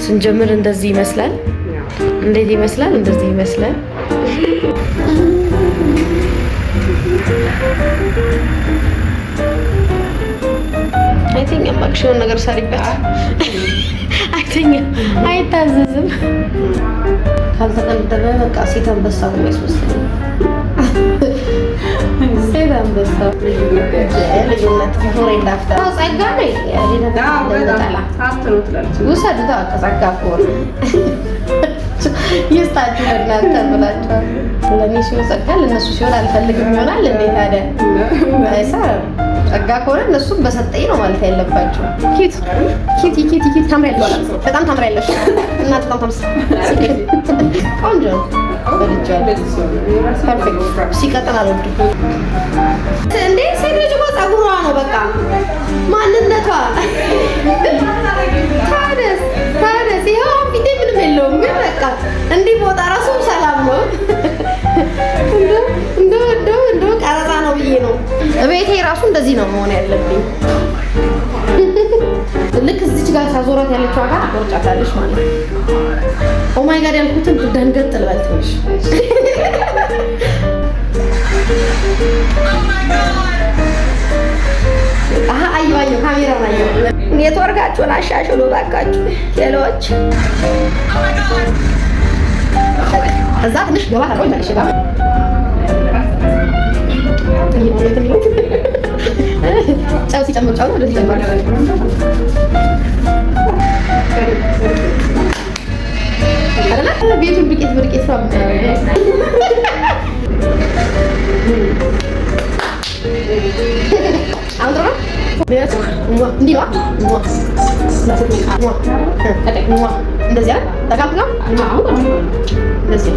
ስንጀምር እንደዚህ ይመስላል። እንዴት ይመስላል? እንደዚህ ይመስላል። አይተኛም አክሽን ነገር ሰሪበት አይተኛም፣ አይታዘዝም። ካልተቀደረ በቃ ሴት አንበሳ ነው የሚያስመስለው። ሴት አንበሳ ልዩነት ቢፎር ኤንድ አፍተር ጸጋ ነው ውሰዱት። ጸጋ ከሆነ ይስጣችሁ ለእናንተ ብላችኋል። ለእኔ ሲሆን ጸጋ ለእነሱ ሲሆን አልፈልግም ይሆናል። እንዴት ታዲያ አይሰራም። ጸጋ ከሆነ እነሱም በሰጠኝ ነው ማለት ያለባቸው። ኪት ታምሪያለሽ፣ በጣም ታምሪያለሽ እና በጣም ቆንጆ ፐርፌክት። ሲቀጥል አልወድም እንዴ ሴት ልጅ እኮ ጸጉሯ ነው በቃ ማንነቷ። ታደስ ይኸው ፊቴ ምንም የለውም ግን በቃ እንዲህ ቦታ ራሱ ሰላም ነው። እንደው ቀረጻ ነው ብዬ ነው። ቤቴ ራሱ እንደዚህ ነው መሆን ያለብኝ። ልክ እዚች ጋር ሳዞራት ያለችው አጋር ቆርጫታለሽ ማለት ነው። ኦ ማይ ጋድ ያልኩትን ደንገጥ ልበል ትንሽ። አየሁ ካሜራውን አየሁ። ኔትወርካችሁን አሻሽሉ ባካችሁ ሌሎች። እዛ ትንሽ ገባ ታቆይ መልሽ ጋር ጨው ሲጨምር ጨው ነው እንደዚህ ጨምር። አይደለ ቤቱን ብርቄት ነው አሁን እንዲህ ነው እንደዚህ ተካፍለው እንደዚህ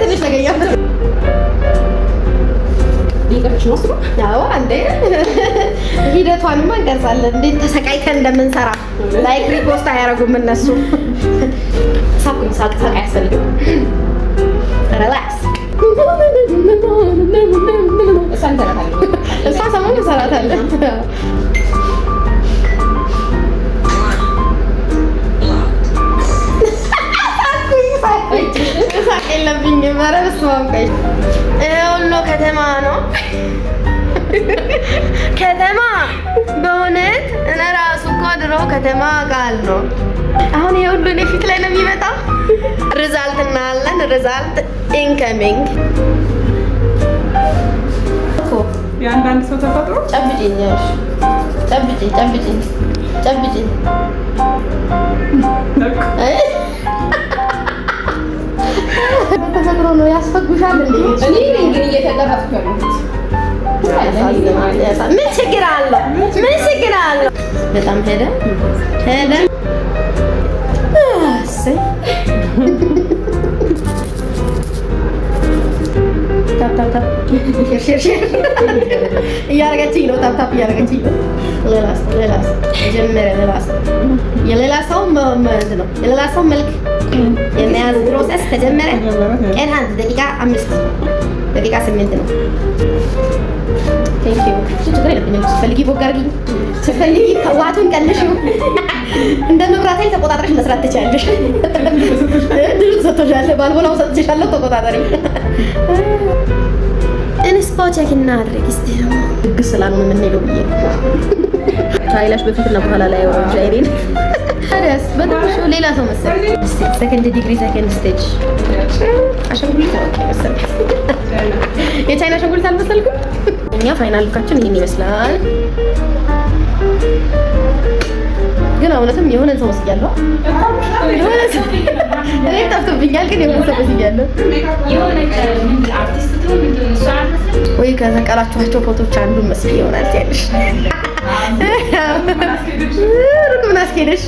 ትንሽ ነገኛ አንዴ ሂደቷንማ እንቀርጻለን። እንዴት ተሰቃይተን እንደምንሰራ ላይክ ሪፖስት አያደርጉም እነሱ። ሳቅ አያስፈልግም። ሪላክስ እሷ ሰሞኑን እንሰራታለን። ሳቅ የለብኝም። ኧረ በስመ አብ ቆይ ሁሉ ከተማ ነው ከተማ በእውነት እኔ እራሱ እኮ ድሮ ከተማ ቃል ነው። አሁን ይሄ ሁሉ እኔ ፊት ላይ ነው የሚመጣው። ሪዛልት እናያለን። ሪዛልት ኢንከሚንግ የአንዳንድ ሰው ተፈጥሮ ጨብጭኝ ተፈጥሮ ነው ያስፈጉሻል እንዴ? እኔ እንግዲህ እየተቀረጥኩ ያለሁት ምን ችግር አለው? በጣም ሄደ እሰይ ታፕ ሼር እያደረገችኝ ነው። ታፕ እያደረገችኝ ነው። ሌላስ ጀመረ። የሌላ ሰው መልክ የመያዝ ፕሮሰስ ተጀመረ። ቀን 5 ደቂቃ 8 ነው። ቴንክ ዩ ችግር የለብኝም። ስትፈልጊ ቦግ አድርጊ፣ ስትፈልጊ ዋቱን ቀንሽው። እንደ መብራት ኃይል ተቆጣጥረሽ መስራት ትችያለሽ። ድሉ ተሰጥቶሻል። ባልቦናው ሰጥቼሻለሁ፣ ተቆጣጠሪ። እንስፓ ቼክ እናድርግ እስቲ። ድግስ ስላልሆነ የምንሄደው ብዬ ከአይላሽ በፊትና በኋላ ላይ ወርጃ አይኔን ታዲያስ በትንሹ ሌላ ሰው መሰለኝ። ሰከንድ ዲግሪ ሰከንድ ስቴጅ አሻንጉሊት ነው መሰለኝ። የቻይና አሻንጉሊት አልመሰልኩም። እኛ ፋይናል ሉካችን ይሄን ይመስላል። ግን እውነትም የሆነ ሰው መስያለሁ። የሆነ ሰው እኔ ጠፍቶብኛል፣ ግን የሆነ ሰው መስያለሁ። ወይ ከተቀላችኋቸው ፎቶዎች አንዱን መስዬ ይሆናል ያለሽ ሩቅ ምን አስኬደሽ?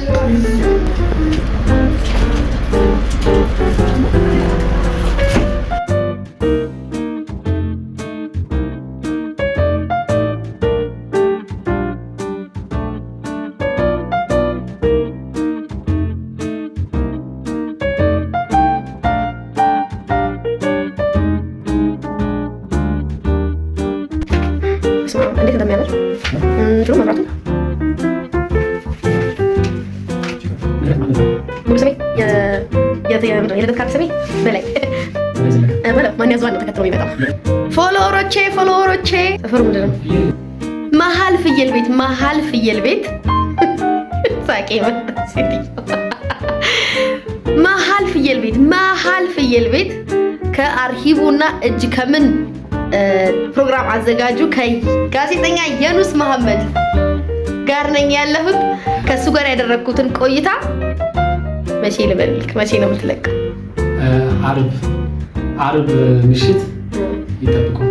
እንዴት እንደሚያምር ጥሩ መብራቱ ስሜ የልደት ካርድ ስሜ በላይ ማን ያዘዋል ነው ተከትሎ የሚመጣው። ፎሎወሮቼ ሰፈሩ ምንድን ነው? መሀል ፍየል ቤት ሳቄ መሀል ፍየል ቤት ከአርሂቡና እጅ ከምን ፕሮግራም አዘጋጁ ከጋዜጠኛ የኑስ መሐመድ ጋር ነኝ ያለሁት። ከሱ ጋር ያደረኩትን ቆይታ መቼ ልበልክ? መቼ ነው የምትለቀው? አርብ ምሽት ይጠብቁን።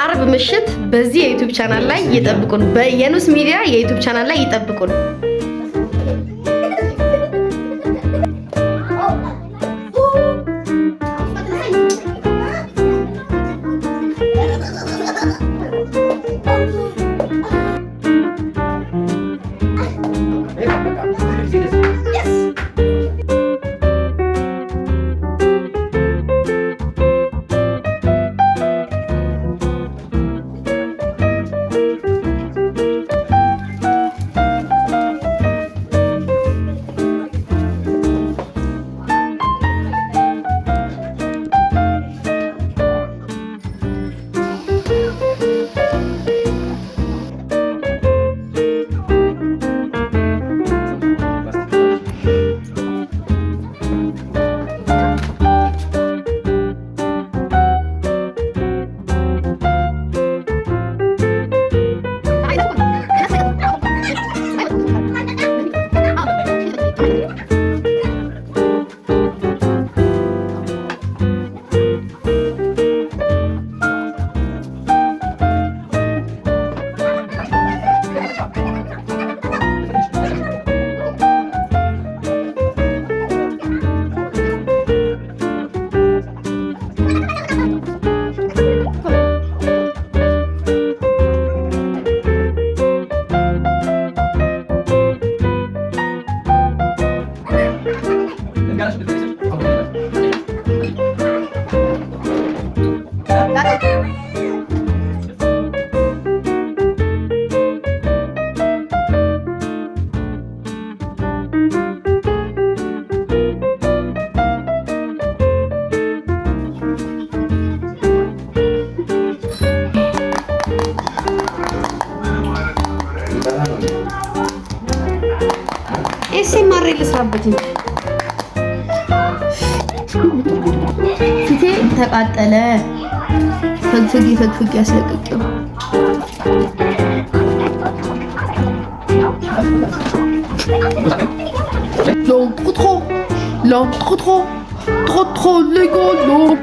አርብ ምሽት በዚህ የዩቲዩብ ቻናል ላይ ይጠብቁን። በየኑስ ሚዲያ የዩቲዩብ ቻናል ላይ ይጠብቁን። ኤስኤምአር ልስራበት እንጂ ፊቴ ተቃጠለ። ፈግፍግ ያስለቅቄው trop rigolo.